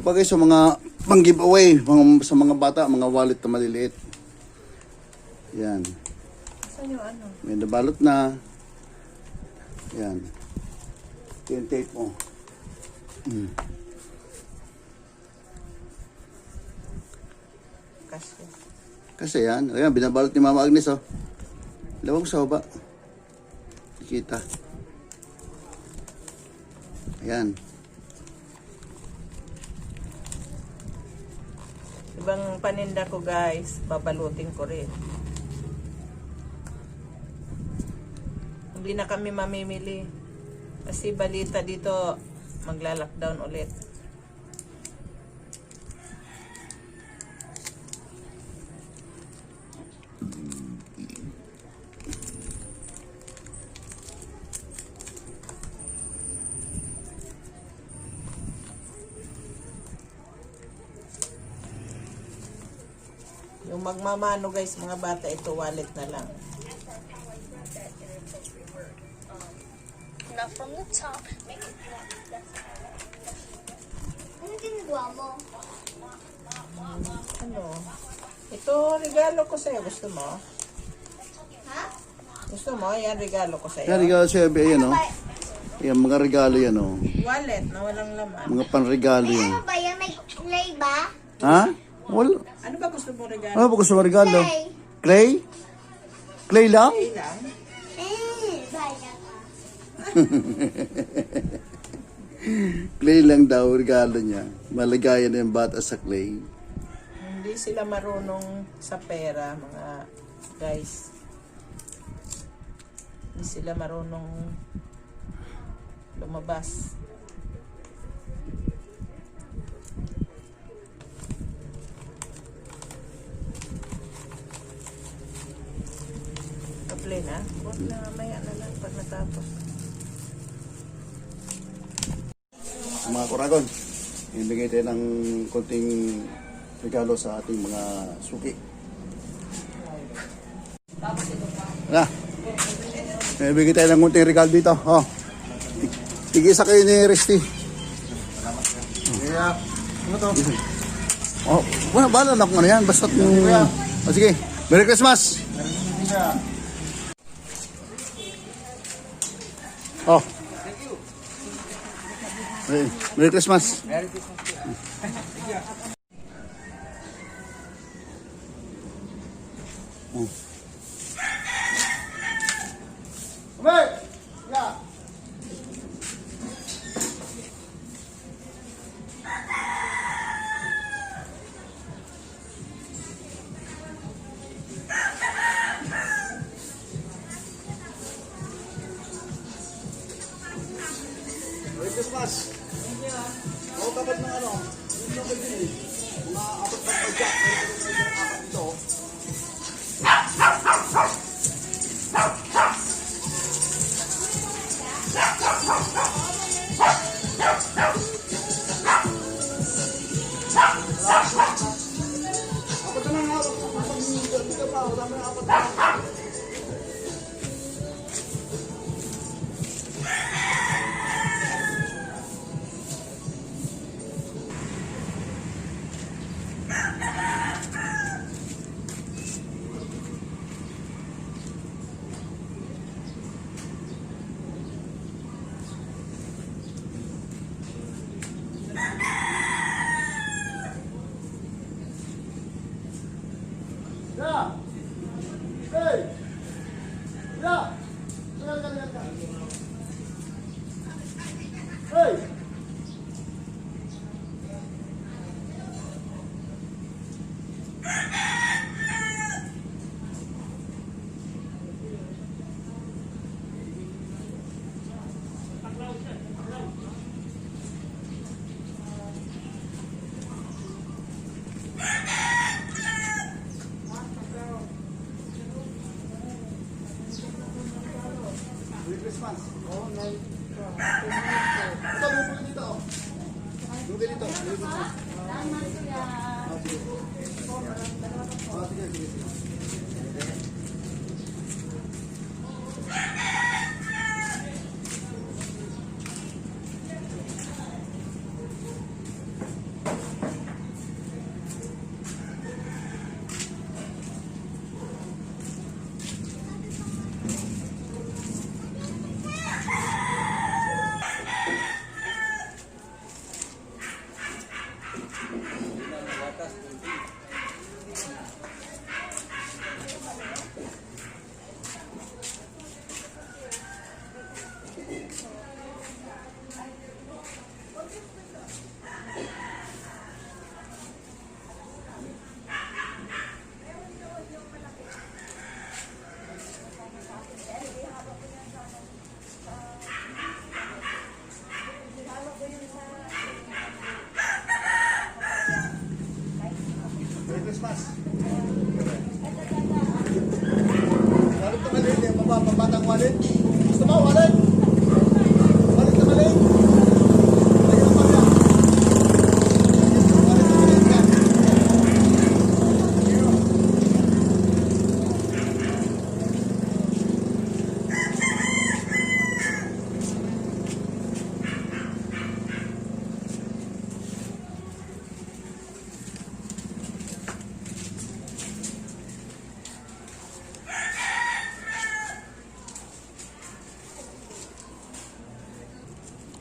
pa guys, sa mga pang-giveaway, sa mga bata, mga wallet na maliliit. Yan. Saan yung ano? May nabalot na. Yan. Ito yung tape mo. Kasi yan. Ayan, binabalot ni Mama Agnes, oh. Lawang sa baba. Kita. Ayan. Ibang paninda ko guys, babalutin ko rin. Hindi na kami mamimili. Kasi balita dito, magla-lockdown ulit. Yung magmamano guys, mga bata, ito wallet na lang. Now from the top, make it flat. Ano ginagawa mo? Ano? Ito, regalo ko sa'yo. Gusto mo? Ha? Gusto mo? Yan, regalo ko sa'yo. Yan, regalo siya. Ayan, oh. Yan, mga regalo yan, oh. Wallet na walang laman. Mga panregalo yan. Ano ba yan? May clay ba? Ha? Wala. Ano ba gusto mo regalo? Ano ba gusto mo regalo? Clay. Clay? Clay lang? Okay lang. Baya ka. Clay lang daw, regalo niya. Maligaya na yung bata sa clay. Hindi sila marunong sa pera, mga guys. Hindi sila marunong lumabas. Kaplay na? Huwag na, maya na lang pag natapos. Mga Uragon, ibigay tayo ng konting regalo sa ating mga suki. Na, ibigay tayo ng konting regalo dito. Oh. Tig-isa kayo ni Resty. Kaya, ano to? Oh, wala, bahala na kung ano yan. Basta oh, sige, Merry Christmas! Oh. Merry Christmas. Merry Christmas. Oh. Hey! Yeah. Merry Christmas. Ako dapat ng ano, yung dapat din eh. Mga apat na pagka, meron ng apat dito. Apat na lang hawak. Apat na pa, wala mo na apat na. Yeah. Hey. Yeah. Hey. Merry Christmas. Oh, Merry Christmas. Ito, lupa dito. Lupa dito. Merry Christmas. Sige, sige, sige.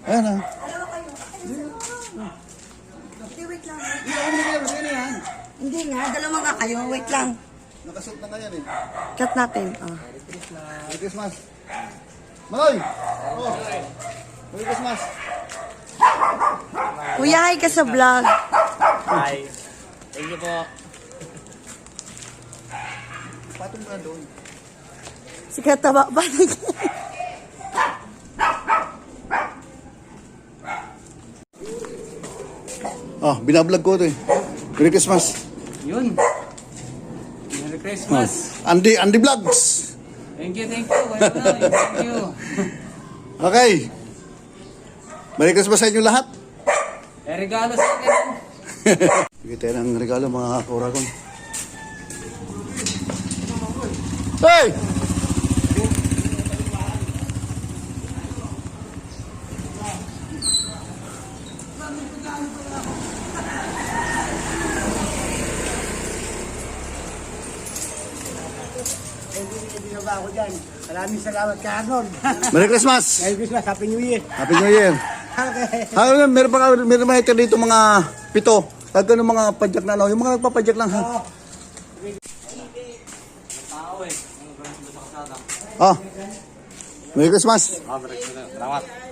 Ayan ah. Hindi, wait lang. Yan. Hindi nga, dalawa nga kayo. Wait lang. Nakasuot na ngayon eh. Cut natin. Oh. Merry Christmas. Manoy! Oh. Merry Christmas. Kuya, hi ka sa vlog. Hi. Thank you po. Patong na doon. Si Kataba ba? Ah, binablog ko ito eh. Merry Christmas. Yun. Merry Christmas. Andy Vlogs. Thank you. Kuya Manoy. Thank you. Okay. Merry Christmas sa inyo lahat. May regalo sa akin. Bigyan tayo ng regalo mga Uragon. Hey! Binaba ako dyan. Maraming salamat ka, Arnold. Merry Christmas! Merry Christmas, Happy New Year. Happy New Year! Okay. Meron pa ito dito mga 7. Tagka ng mga padyak na ano. Yung mga nagpapadyak lang ha. Ah. Merry Christmas! Salamat.